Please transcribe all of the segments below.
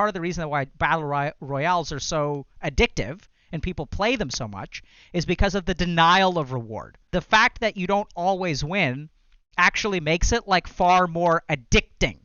part of the reason why battle royales are so addictive and people play them so much is because of the denial of reward. The fact that you don't always win actually makes it like far more addicting.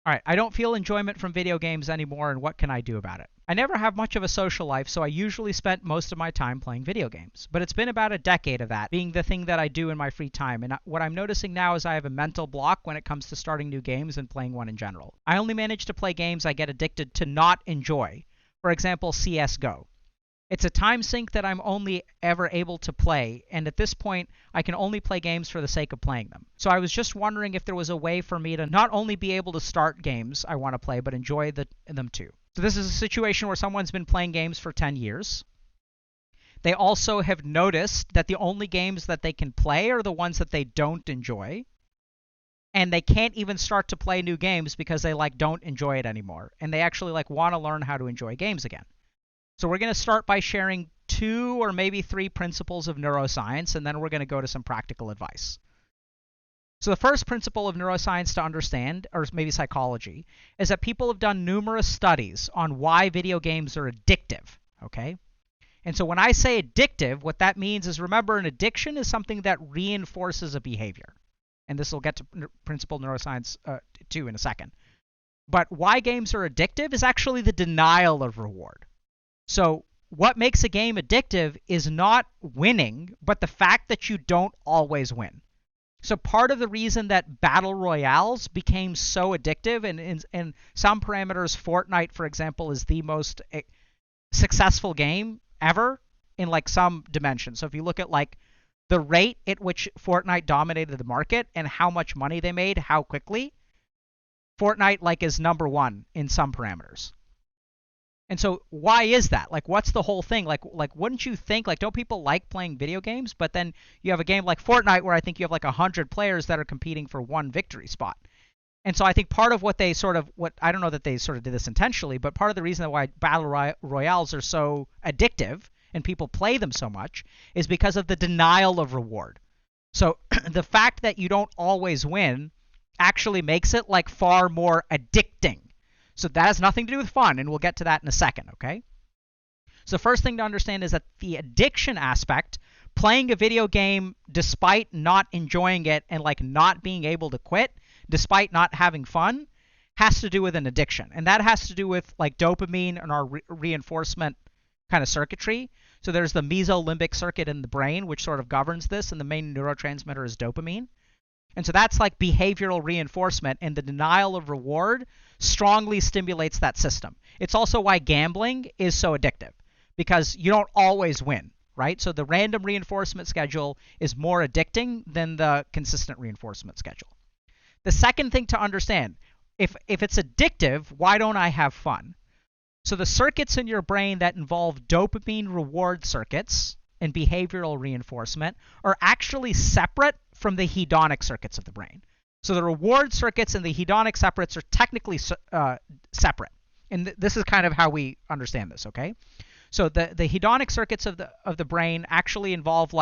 All right, I don't feel enjoyment from video games anymore, and what can I do about it? I never have much of a social life, so I usually spent most of my time playing video games. But it's been about a decade of that being the thing that I do in my free time, and what I'm noticing now is I have a mental block when it comes to starting new games and playing one in general. I only manage to play games I get addicted to not enjoy. For example, CSGO. It's a time sink that I'm only ever able to play, and at this point, I can only play games for the sake of playing them. So I was just wondering if there was a way for me to not only be able to start games I want to play, but enjoy them too. So this is a situation where someone's been playing games for 10 years. They also have noticed that the only games that they can play are the ones that they don't enjoy. And they can't even start to play new games because they don't enjoy it anymore. And they actually want to learn how to enjoy games again. So we're going to start by sharing 2 or maybe 3 principles of neuroscience, and then we're going to go to some practical advice. So the first principle of neuroscience to understand, or maybe psychology, is that people have done numerous studies on why video games are addictive, okay? And so when I say addictive, what that means is, remember, an addiction is something that reinforces a behavior. And this will get to principle neuroscience too in a second. But why games are addictive is actually the denial of reward. So what makes a game addictive is not winning, but the fact that you don't always win. So part of the reason that battle royales became so addictive, and in some parameters, Fortnite, for example, is the most successful game ever in some dimension. So if you look at the rate at which Fortnite dominated the market and how much money they made, how quickly, Fortnite is number 1 in some parameters. And so why is that? What's the whole thing? Wouldn't you think, don't people like playing video games? But then you have a game like Fortnite where I think you have 100 players that are competing for one victory spot. And so I think part of what they I don't know that they sort of did this intentionally, but part of the reason why battle royales are so addictive and people play them so much is because of the denial of reward. So the fact that you don't always win actually makes it far more addicting. So that has nothing to do with fun, and we'll get to that in a second, okay? So the first thing to understand is that the addiction aspect, playing a video game despite not enjoying it and not being able to quit, despite not having fun, has to do with an addiction. And that has to do with dopamine and our reinforcement kind of circuitry. So there's the mesolimbic circuit in the brain, which sort of governs this, and the main neurotransmitter is dopamine. And so that's behavioral reinforcement, and the denial of reward strongly stimulates that system. It's also why gambling is so addictive, because you don't always win, right? So the random reinforcement schedule is more addicting than the consistent reinforcement schedule. The second thing to understand, if it's addictive, why don't I have fun? So the circuits in your brain that involve dopamine reward circuits and behavioral reinforcement are actually separate from the hedonic circuits of the brain. So the reward circuits and the hedonic circuits are technically separate. And this is kind of how we understand this, okay? So the hedonic circuits of the brain actually involve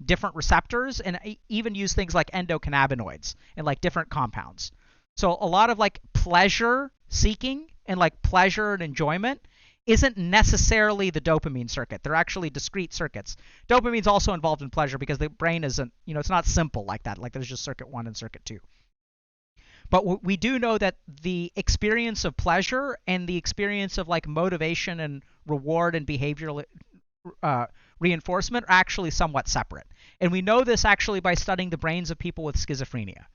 different receptors, and even use things like endocannabinoids and different compounds. So a lot of pleasure seeking and pleasure and enjoyment isn't necessarily the dopamine circuit. They're actually discrete circuits. Dopamine's also involved in pleasure because the brain isn't, it's not simple like that. There's just circuit 1 and circuit 2. But we do know that the experience of pleasure and the experience of motivation and reward and behavioral reinforcement are actually somewhat separate. And we know this actually by studying the brains of people with schizophrenia.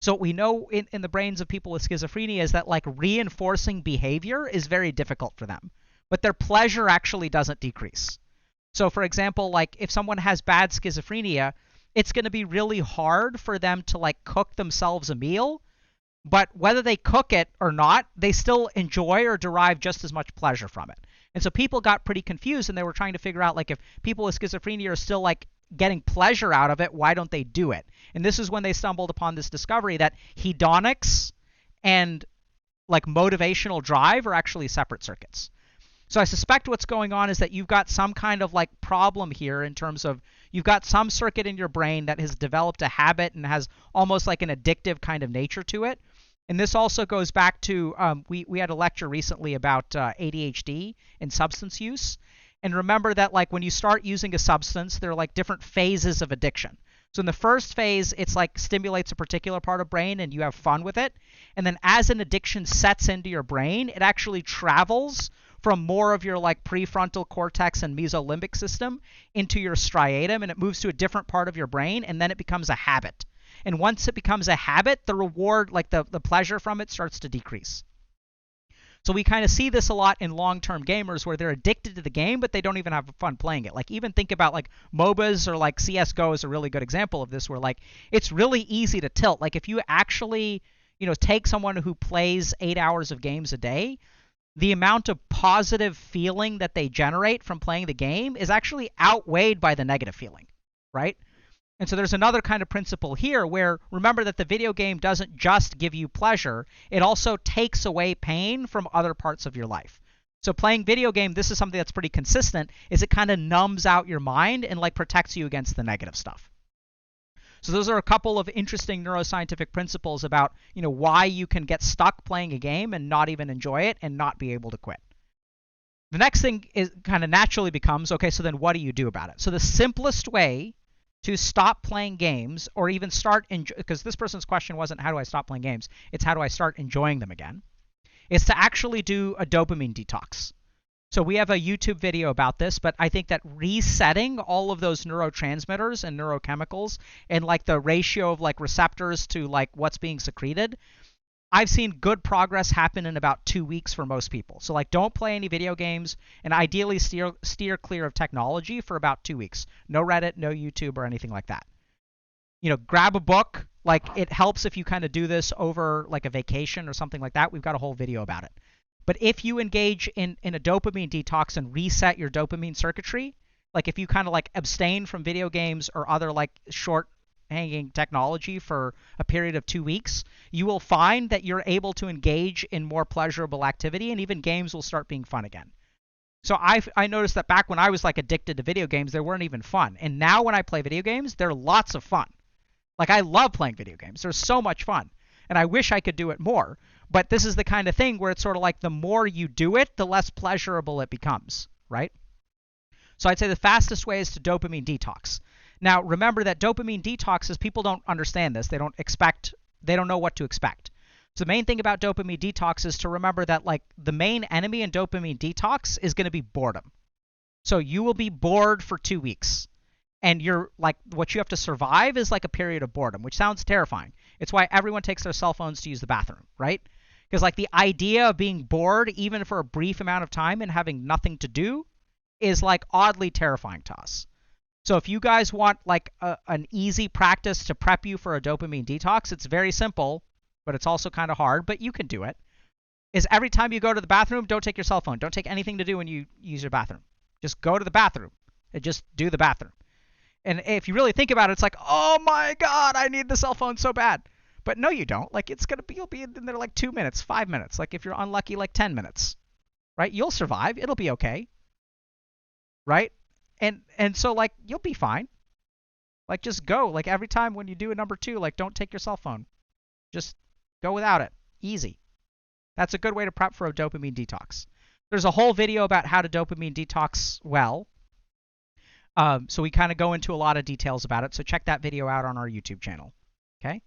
So what we know in the brains of people with schizophrenia is that reinforcing behavior is very difficult for them, but their pleasure actually doesn't decrease. So for example, if someone has bad schizophrenia, it's going to be really hard for them to cook themselves a meal, but whether they cook it or not, they still enjoy or derive just as much pleasure from it. And so people got pretty confused, and they were trying to figure out if people with schizophrenia are still getting pleasure out of it, why don't they do it? And this is when they stumbled upon this discovery that hedonics and motivational drive are actually separate circuits. So I suspect what's going on is that you've got some kind of like problem here in terms of you've got some circuit in your brain that has developed a habit and has almost like an addictive kind of nature to it. And this also goes back to we had a lecture recently about ADHD and substance use. And remember that like when you start using a substance, there are like different phases of addiction. So in the first phase, it's like stimulates a particular part of brain and you have fun with it. And then as an addiction sets into your brain, it actually travels from more of your like prefrontal cortex and mesolimbic system into your striatum, and it moves to a different part of your brain, and then it becomes a habit. And once it becomes a habit, the reward, like the pleasure from it, starts to decrease. So we kind of see this a lot in long-term gamers where they're addicted to the game, but they don't even have fun playing it. Like even think about like MOBAs or like CSGO is a really good example of this, where like it's really easy to tilt. Like if you actually, take someone who plays 8 hours of games a day, the amount of positive feeling that they generate from playing the game is actually outweighed by the negative feeling, right? And so there's another kind of principle here where remember that the video game doesn't just give you pleasure, it also takes away pain from other parts of your life. So playing video game, this is something that's pretty consistent, is it kind of numbs out your mind and like protects you against the negative stuff. So those are a couple of interesting neuroscientific principles about, why you can get stuck playing a game and not even enjoy it and not be able to quit. The next thing is kind of naturally becomes, okay, so then what do you do about it? So the simplest way to stop playing games or even start, because this person's question wasn't how do I stop playing games, it's how do I start enjoying them again, is to actually do a dopamine detox. So we have a YouTube video about this, but I think that resetting all of those neurotransmitters and neurochemicals and like the ratio of like receptors to like what's being secreted, I've seen good progress happen in about 2 weeks for most people. So like don't play any video games and ideally steer clear of technology for about 2 weeks. No Reddit, no YouTube or anything like that. Grab a book. Like it helps if you kind of do this over like a vacation or something like that. We've got a whole video about it. But if you engage in a dopamine detox and reset your dopamine circuitry, like if you kind of like abstain from video games or other like short hanging technology for a period of 2 weeks, you will find that you're able to engage in more pleasurable activity and even games will start being fun again. So I noticed that back when I was like addicted to video games, they weren't even fun. And now when I play video games, they're lots of fun. Like I love playing video games. They're so much fun. And I wish I could do it more. But this is the kind of thing where it's sort of like the more you do it, the less pleasurable it becomes, right? So I'd say the fastest way is to dopamine detox. Now, remember that dopamine detox is people don't understand this. They don't know what to expect. So the main thing about dopamine detox is to remember that like the main enemy in dopamine detox is going to be boredom. So you will be bored for 2 weeks. And you're like, what you have to survive is like a period of boredom, which sounds terrifying. It's why everyone takes their cell phones to use the bathroom, right? Because like the idea of being bored, even for a brief amount of time and having nothing to do, is like oddly terrifying to us. So if you guys want like an easy practice to prep you for a dopamine detox, it's very simple, but it's also kind of hard, but you can do it, is every time you go to the bathroom, don't take your cell phone. Don't take anything to do when you use your bathroom. Just go to the bathroom and just do the bathroom. And if you really think about it, it's like, oh my God, I need the cell phone so bad. But no, you don't. Like you'll be in there like 2 minutes, 5 minutes. Like if you're unlucky, like 10 minutes, right? You'll survive. It'll be okay. Right? And so like, you'll be fine. Like just go. Like every time when you do a number 2, like don't take your cell phone. Just go without it. Easy. That's a good way to prep for a dopamine detox. There's a whole video about how to dopamine detox well. So we kind of go into a lot of details about it. So check that video out on our YouTube channel. Okay?